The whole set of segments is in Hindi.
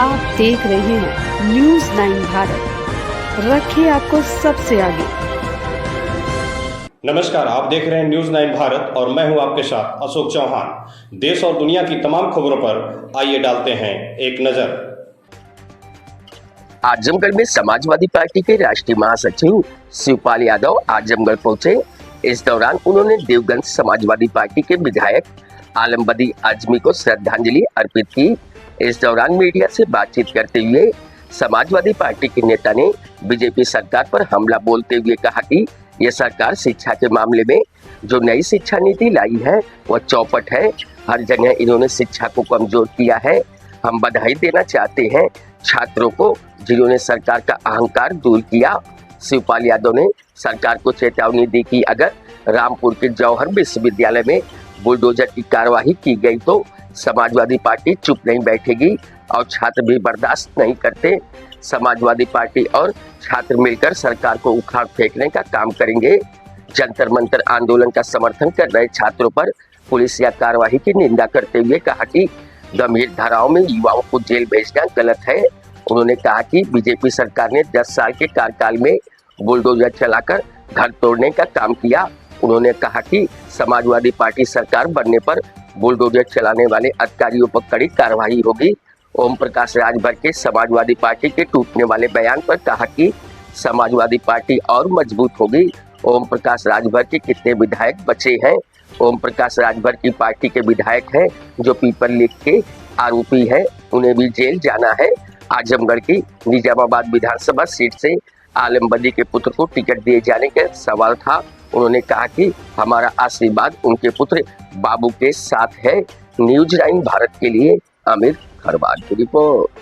आप देख रहे हैं न्यूज़ 9 भारत, रखिए आपको सबसे आगे। नमस्कार, आप देख रहे हैं न्यूज़ 9 भारत और मैं हूं आपके साथ अशोक चौहान। देश और दुनिया की तमाम खबरों पर आइए डालते हैं एक नजर। आजमगढ़ में समाजवादी पार्टी के राष्ट्रीय महासचिव शिवपाल यादव आजमगढ़ पहुंचे। इस दौरान उन्होंने देवगंज समाजवादी पार्टी के विधायक आलमबदी आजमी को श्रद्धांजलि अर्पित की। इस दौरान मीडिया से बातचीत करते हुए समाजवादी पार्टी के नेता ने बीजेपी सरकार पर हमला बोलते हुए कहा कि यह सरकार शिक्षा के मामले में जो नई शिक्षा नीति लाई है वह चौपट है। हर जगह इन्होंने शिक्षा को कमजोर किया है। हम बधाई देना चाहते हैं छात्रों को जिन्होंने सरकार का अहंकार दूर किया। शिवपाल यादव ने सरकार को चेतावनी दी कि अगर रामपुर के जौहर विश्वविद्यालय में बुलडोजर की कार्यवाही की गई तो समाजवादी पार्टी चुप नहीं बैठेगी और छात्र भी बर्दाश्त नहीं करते। समाजवादी पार्टी और छात्र मिलकर सरकार को उखाड़ फेंकने का काम करेंगे। जंतर मंतर आंदोलन का समर्थन कर रहे छात्रों पर पुलिस या कार्यवाही की निंदा करते हुए कहा कि गंभीर धाराओं में युवाओं को जेल भेजना गलत है। उन्होंने कहा कि बीजेपी सरकार ने 10 साल के कार्यकाल में बुलडोजर चलाकर घर तोड़ने का काम किया। उन्होंने कहा कि समाजवादी पार्टी सरकार बनने पर बुलडोजर चलाने वाले अधिकारियों पर कड़ी कार्रवाई होगी। ओम प्रकाश राजभर के समाजवादी पार्टी के टूटने वाले बयान पर कहा कि समाजवादी पार्टी और मजबूत होगी। ओम प्रकाश राजभर के कितने विधायक बचे हैं? ओम प्रकाश राजभर की पार्टी के विधायक हैं जो पेपर लीक के आरोपी हैं, उन्हें भी जेल जाना है। आजमगढ़ की निजामाबाद विधानसभा सीट से आलमबदी के पुत्र को टिकट दिए जाने का सवाल था। उन्होंने कहा कि हमारा आशीर्वाद उनके पुत्र बाबू के साथ है। न्यूज़ 9 भारत के लिए अमित खरवाल की रिपोर्ट।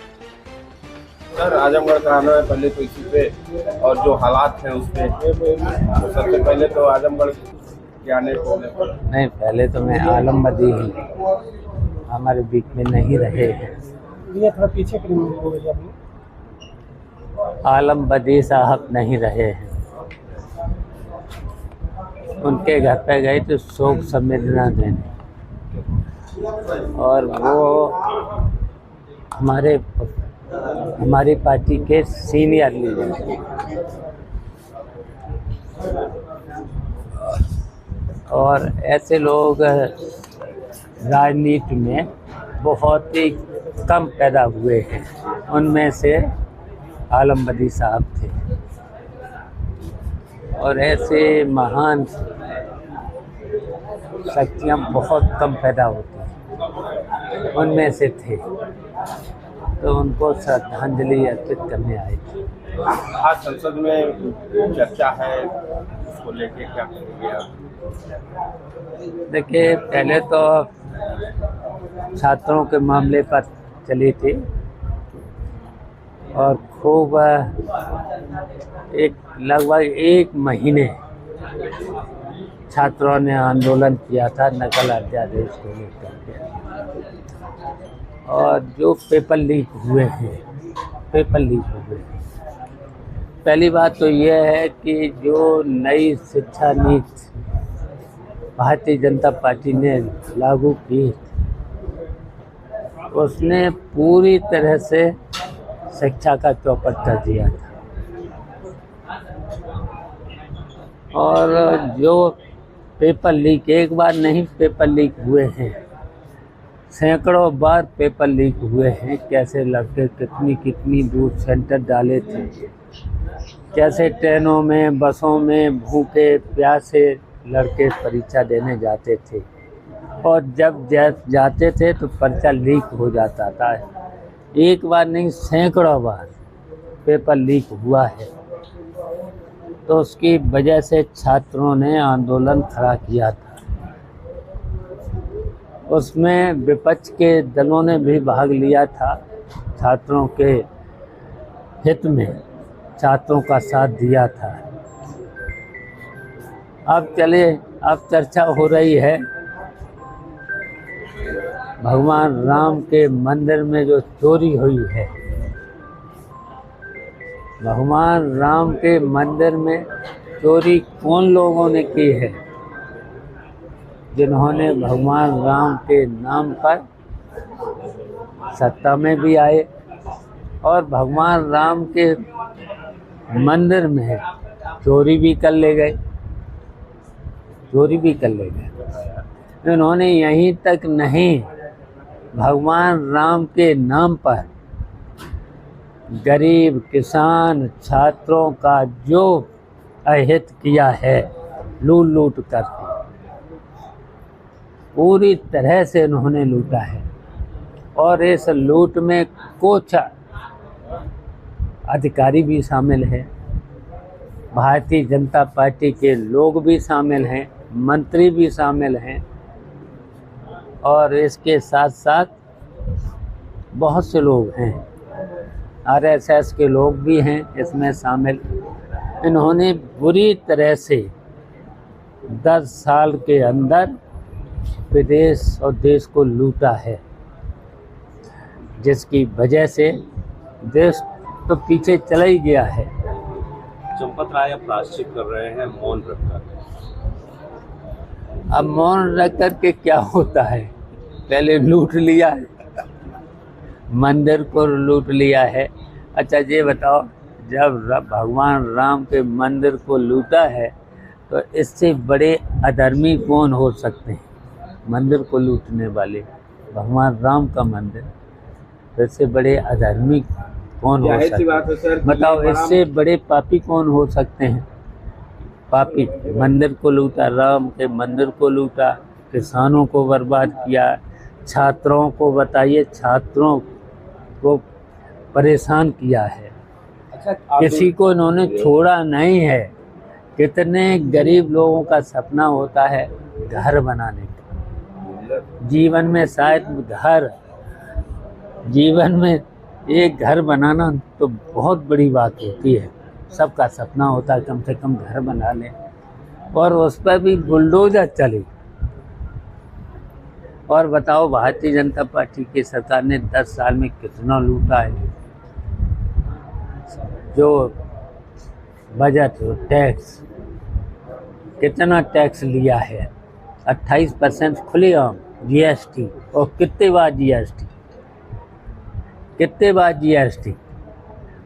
सर, आजमगढ़ का आना है पहले तो इसी पे और जो हालात हैं उस पे तो सबसे पहले तो आजमगढ़ के आने नहीं, पहले तो मैं आलमबदी ही हमारे बीच में नहीं रहे हैं। ये थोड़ा पीछे आलमबदी साहब नहीं रहे हैं। उनके घर पे गए तो शोक संवेदना देने और वो हमारी पार्टी के सीनियर लीडर और ऐसे लोग राजनीति में बहुत ही कम पैदा हुए हैं। उनमें से आलमबदी साहब थे और ऐसे महान शक्तियाँ बहुत कम पैदा होती हैं, उनमें से थे। तो उनको श्रद्धांजलि अर्पित करने आए थे। आज संसद में चर्चा है, उसको लेके क्या करेंगे आप? देखिए, पहले तो छात्रों के मामले पर चली थी और खूब लगभग एक महीने छात्रों ने आंदोलन किया था नकल अध्यादेश को लेकर के। और जो पेपर लीक हुए हैं पहली बात तो यह है कि जो नई शिक्षा नीति भारतीय जनता पार्टी ने लागू की उसने पूरी तरह से शिक्षा का चौपट कर दिया था। और जो पेपर लीक एक बार नहीं पेपर लीक हुए हैं, सैकड़ों बार पेपर लीक हुए हैं। कैसे लड़के कितनी दूर सेंटर डाले थे, कैसे ट्रेनों में बसों में भूखे प्यासे लड़के परीक्षा देने जाते थे और जब जाते थे तो पर्चा लीक हो जाता था। एक बार नहीं सैकड़ों बार पेपर लीक हुआ है। तो उसकी वजह से छात्रों ने आंदोलन खड़ा किया था। उसमें विपक्ष के दलों ने भी भाग लिया था। छात्रों के हित में छात्रों का साथ दिया था। अब चर्चा हो रही है भगवान राम के मंदिर में जो चोरी हुई है। भगवान राम के मंदिर में चोरी कौन लोगों ने की है? जिन्होंने भगवान राम के नाम पर सत्ता में भी आए और भगवान राम के मंदिर में चोरी भी कर ले गए, चोरी भी कर ले गए। इन्होंने यहीं तक नहीं, भगवान राम के नाम पर गरीब, किसान, छात्रों का जो अहित किया है लूट कर, पूरी तरह से इन्होंने लूटा है। और इस लूट में कुछ अधिकारी भी शामिल हैं, भारतीय जनता पार्टी के लोग भी शामिल हैं, मंत्री भी शामिल हैं, और इसके साथ साथ बहुत से लोग हैं, आरएसएस के लोग भी हैं इसमें शामिल। इन्होंने बुरी तरह से 10 साल के अंदर विदेश और देश को लूटा है, जिसकी वजह से देश तो पीछे चला ही गया है। चंपत राय अब प्रायश्चित कर रहे हैं मौन रखकर। अब मौन रख कर के क्या होता है? पहले लूट लिया है, मंदिर को लूट लिया है। अच्छा ये बताओ, जब भगवान राम के मंदिर को लूटा है तो इससे बड़े अधर्मी कौन हो सकते हैं? मंदिर को लूटने वाले, भगवान राम का मंदिर, तो इससे बड़े अधर्मी कौन हो सकते हैं? बताओ, इससे बड़े पापी कौन हो सकते हैं? पापी मंदिर को लूटा, राम के मंदिर को लूटा, किसानों को बर्बाद किया, छात्रों को बताइए, छात्रों को परेशान किया है। किसी को इन्होंने छोड़ा नहीं है। कितने गरीब लोगों का सपना होता है घर बनाने का, जीवन में शायद जीवन में एक घर बनाना तो बहुत बड़ी बात होती है। सबका सपना होता है कम से कम घर बना लें, और उस पर भी बुलडोजर चली। और बताओ, भारतीय जनता पार्टी की सरकार ने 10 साल में कितना लूटा है। जो बजट, टैक्स, कितना टैक्स लिया है? 28% खुलेआम जीएसटी, और कितने बार जीएसटी, कितने बार जीएसटी।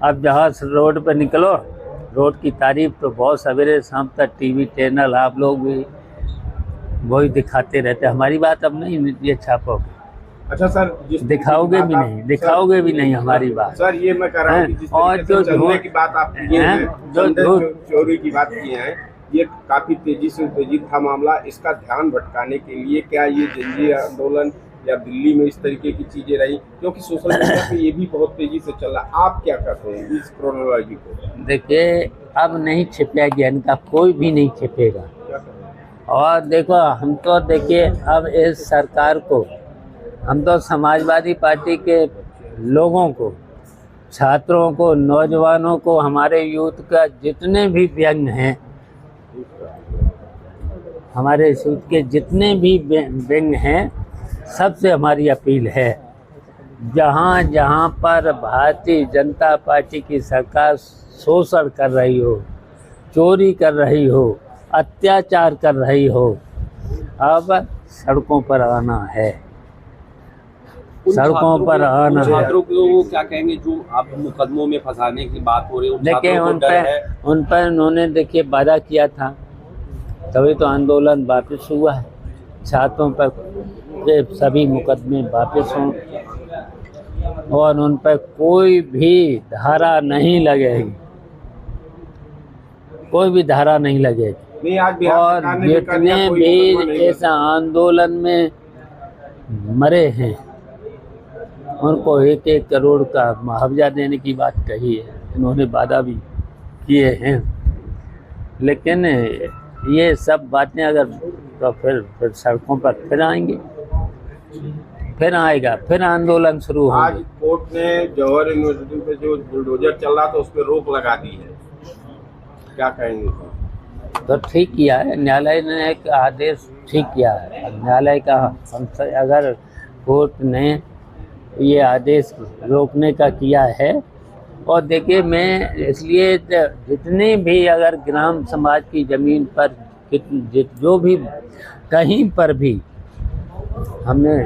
अब जहाँ रोड पर निकलो, रोड की तारीफ तो बहुत सवेरे शाम तक टीवी चैनल आप लोग भी वही दिखाते रहते। हमारी बात अब नहीं ये छापोगे। अच्छा सर, दिखाओगे भी नहीं हमारी बात। सर ये मैं कह रहा हूँ कि जिस तरीके से चलने की बात आप किए हैं, चोरी की बात किए हैं, ये काफी तेजी से उत्तेजित था मामला। इसका ध्यान भटकाने के लिए क्या ये जंजीर आंदोलन या दिल्ली में इस तरीके की चीजें रही? क्योंकि सोशल मीडिया पे ये भी बहुत तेजी से चल रहा। आप क्या कहते हैं इस क्रोनोलॉजी को? देखिए, अब नहीं छिपेगा, इनका कोई भी नहीं छिपेगा। और देखो, हम तो देखिए अब इस सरकार को, हम तो समाजवादी पार्टी के लोगों को, छात्रों को, नौजवानों को, हमारे यूथ का जितने भी व्यंग हैं, हमारे यूथ के जितने भी व्यंग हैं, सबसे हमारी अपील है, जहाँ जहाँ पर भारतीय जनता पार्टी की सरकार शोषण कर रही हो, चोरी कर रही हो, अत्याचार कर रही हो, अब सड़कों पर आना है। सड़कों पर आना है। छात्रों को क्या कहेंगे जो आप मुकदमों में फंसाने की बात हो रही है? देखिए, उन पर उन्होंने देखिए वादा किया था, तभी तो आंदोलन वापस हुआ है। छात्रों पर सभी मुकदमे वापस हों और उन पर कोई भी धारा नहीं लगेगी, कोई भी धारा नहीं लगेगी। और जितने भी इस आंदोलन में मरे हैं उनको 1-1 करोड़ का मुआवजा देने की बात कही है, इन्होंने वादा भी किए हैं। लेकिन ये सब बातें अगर तो फिर सड़कों पर फिर आएंगे, फिर आएगा, फिर आंदोलन शुरू होगा। आज कोर्ट ने जवाहर यूनिवर्सिटी पे जो बुलडोजर चल रहा था उस पर रोक लगा दी है, क्या कहेंगे? तो ठीक किया है न्यायालय ने, एक आदेश ठीक किया है न्यायालय का। हमसे अगर कोर्ट ने ये आदेश रोकने का किया है, और देखिए मैं इसलिए जितने भी अगर ग्राम समाज की ज़मीन पर जो भी कहीं पर भी हमने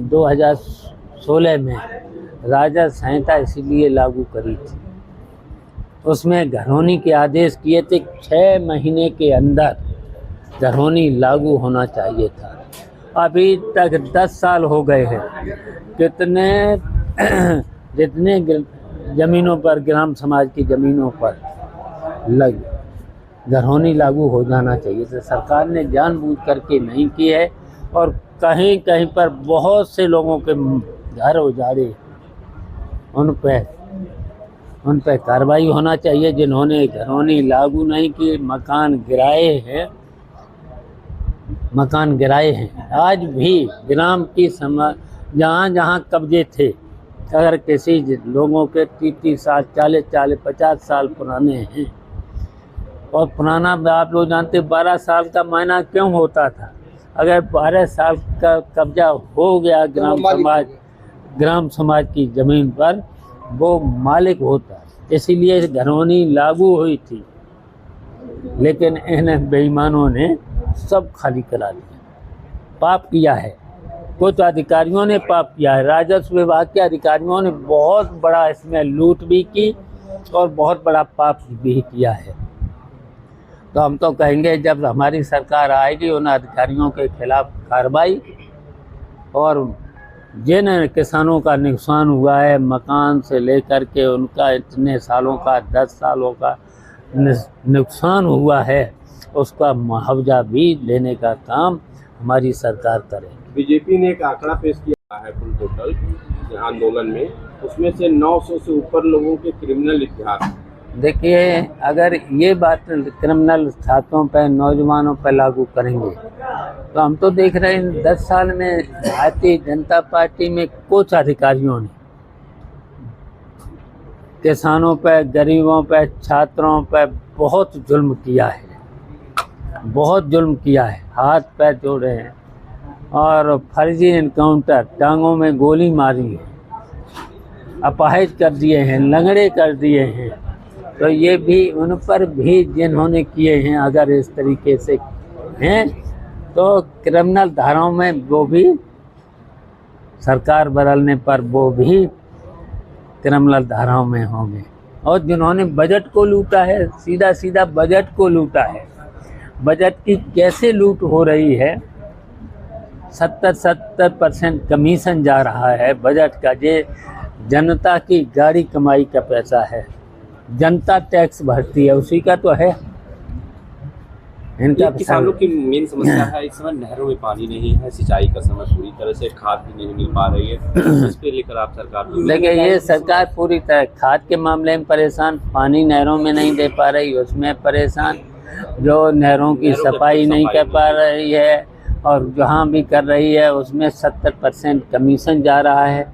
2016 में राजस्व संहिता इसीलिए लागू करी थी। उसमें घरौनी के आदेश किए थे, 6 महीने के अंदर घरौनी लागू होना चाहिए था। अभी तक 10 साल हो गए हैं। कितने जितने ज़मीनों पर, ग्राम समाज की ज़मीनों पर घरौनी लागू हो जाना चाहिए था। सरकार ने जानबूझ करके नहीं की है और कहीं कहीं पर बहुत से लोगों के घर उजाड़े, उन पे कार्रवाई होना चाहिए। जिन्होंने घरौनी लागू नहीं की, मकान गिराए हैं। आज भी ग्राम की जहाँ जहाँ कब्जे थे, अगर किसी लोगों के 30 साल, 40, 50 साल पुराने हैं, और पुराना आप लोग जानते 12 साल का मायना क्यों होता था। अगर 12 साल का कब्जा हो गया ग्राम समाज की ज़मीन पर, वो मालिक होता है। इसीलिए घरौनी लागू हुई थी, लेकिन इन बेईमानों ने सब खाली करा दिया। पाप किया है, कुछ अधिकारियों ने पाप किया है। राजस्व विभाग के अधिकारियों ने बहुत बड़ा इसमें लूट भी की और बहुत बड़ा पाप भी किया है। तो हम तो कहेंगे जब हमारी सरकार आएगी, उन अधिकारियों के खिलाफ कार्रवाई, और जिन किसानों का नुकसान हुआ है, मकान से लेकर के उनका इतने सालों का, 10 सालों का नुकसान हुआ है, उसका मुआवजा भी लेने का काम हमारी सरकार करे। बीजेपी ने एक आंकड़ा पेश किया है फुल टोटल आंदोलन में, उसमें से 900 से ऊपर लोगों के क्रिमिनल इतिहास। देखिए, अगर ये बात क्रिमिनल छात्रों पर, नौजवानों पर लागू करेंगे, तो हम तो देख रहे हैं 10 साल में भारतीय जनता पार्टी में कुछ अधिकारियों ने किसानों पर, गरीबों पर, छात्रों पर बहुत जुल्म किया है, हाथ पैर जोड़े हैं और फर्जी इनकाउंटर, टांगों में गोली मारी है, अपाहिज कर दिए हैं, लंगड़े कर दिए हैं। तो ये भी उन पर भी जिन्होंने किए हैं, अगर इस तरीके से हैं, तो क्रिमिनल धाराओं में वो भी, सरकार बदलने पर वो भी क्रिमिनल धाराओं में होंगे। और जिन्होंने बजट को लूटा है, सीधा बजट को लूटा है, बजट की कैसे लूट हो रही है। 70% कमीशन जा रहा है बजट का। ये जनता की गाड़ी कमाई का पैसा है, जनता टैक्स भरती है, उसी का तो है इनका। किसानों की मेन समस्या है इस समय नहरों में पानी नहीं है, सिंचाई का समय पूरी तरह से, खाद भी नहीं मिल पा रही है। इस पे लेकर आप सरकार, देखिए, ये सरकार पूरी तरह खाद के मामले में परेशान, पानी नहरों में नहीं दे पा रही, उसमें परेशान, जो नहरों की सफाई नहीं कर पा रही है, और जहाँ भी कर रही है उसमें 70% कमीशन जा रहा है।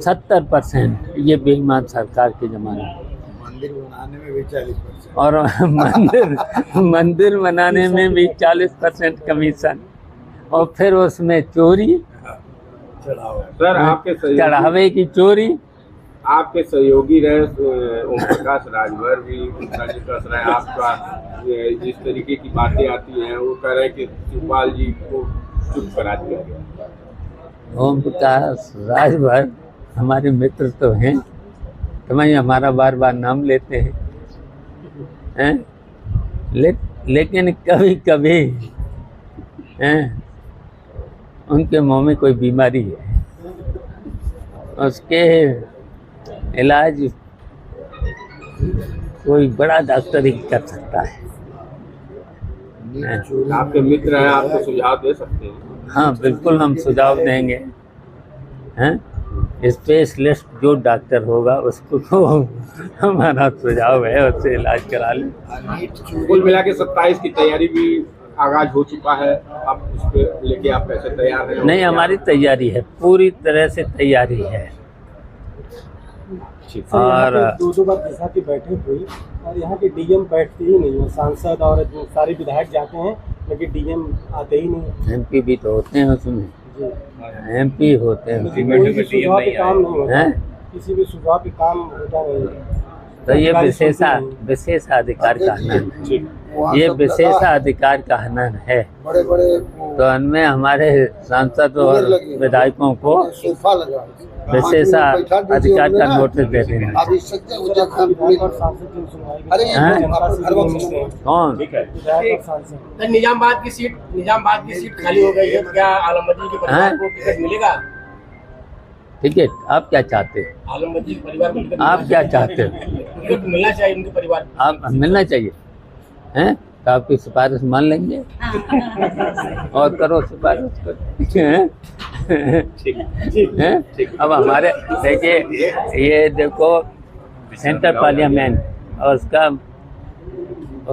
70%, ये बेईमान सरकार के ज़माने में। मंदिर बनाने में भी 40%, और मंदिर बनाने में भी 40% कमीशन, और फिर उसमें चोरी, सर आपके चढ़ावे की चोरी। आपके सहयोगी रहे ओम प्रकाश राजभर भी उनका जिक्र रहा है। आपका जिस तरीके की बातें आती हैं, वो कह रहे हैं कि शिवपाल जी को चुप करा दिया गया। ओम प्रकाश राजभर हमारे मित्र तो हैं, तो वही हमारा बार बार नाम लेते हैं, लेकिन कभी कभी उनके मुँह में कोई बीमारी है, उसके इलाज कोई बड़ा डॉक्टर ही कर सकता है। आपके मित्र हैं, आपको सुझाव दे सकते हैं। हाँ, बिल्कुल हम सुझाव देंगे। स्पेशलिस्ट जो डॉक्टर होगा उसको तो हमारा सुझाव है, उससे इलाज करा लें। कुल मिला के 27 की तैयारी भी आगाज हो चुका है। आप उस पर लेके आप कैसे तैयार हैं? नहीं, हमारी तैयारी है, पूरी तरह से तैयारी है। और 2 बार दिशा की बैठक हुई और यहाँ के डीएम बैठते ही नहीं है। सांसद और सारे विधायक जाते हैं, लेकिन डीएम आते ही नहीं। एमपी भी तो होते हैं उसमें, एमपी होते हैं, कोई भी सुझाव पे काम नहीं होता, किसी भी सुझाव पे काम होता नहीं। तो ये विशेषाधिकार का हनन है। ये विशेषाधिकार का हनन है। तो इनमें हमारे सांसद और विधायकों को विशेषाधिकार का नोटिस दे देना। कौन? निजामाबाद की सीट खाली हो गई है, क्या आलमबदी के परिवार को टिकट मिलेगा? टिकट आप क्या चाहते हैं? आलमबदी के परिवार को आप क्या चाहते हैं? टिकट मिलना चाहिए उनके परिवार को। आप मिलना चाहिए हैं? तो आपकी सिफारिश मान लेंगे और करो सिफारिश हैं? अब हमारे देखिए, ये देखो सेंट्रल पार्लियामेंट और उसका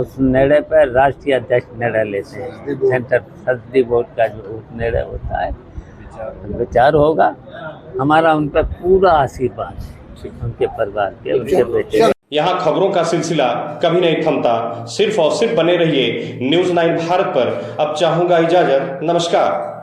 उस निर्णय पर राष्ट्रीय अध्यक्ष निर्णय लेते हैं। सेंट्रल संसदीय बोर्ड का जो निर्णय होता है, विचार होगा। हमारा उन पर पूरा आशीर्वाद है, उनके परिवार के, उनके बेटे। यहाँ खबरों का सिलसिला कभी नहीं थमता। सिर्फ और सिर्फ बने रहिए न्यूज़ 9 भारत पर। अब चाहूंगा इजाजत। नमस्कार।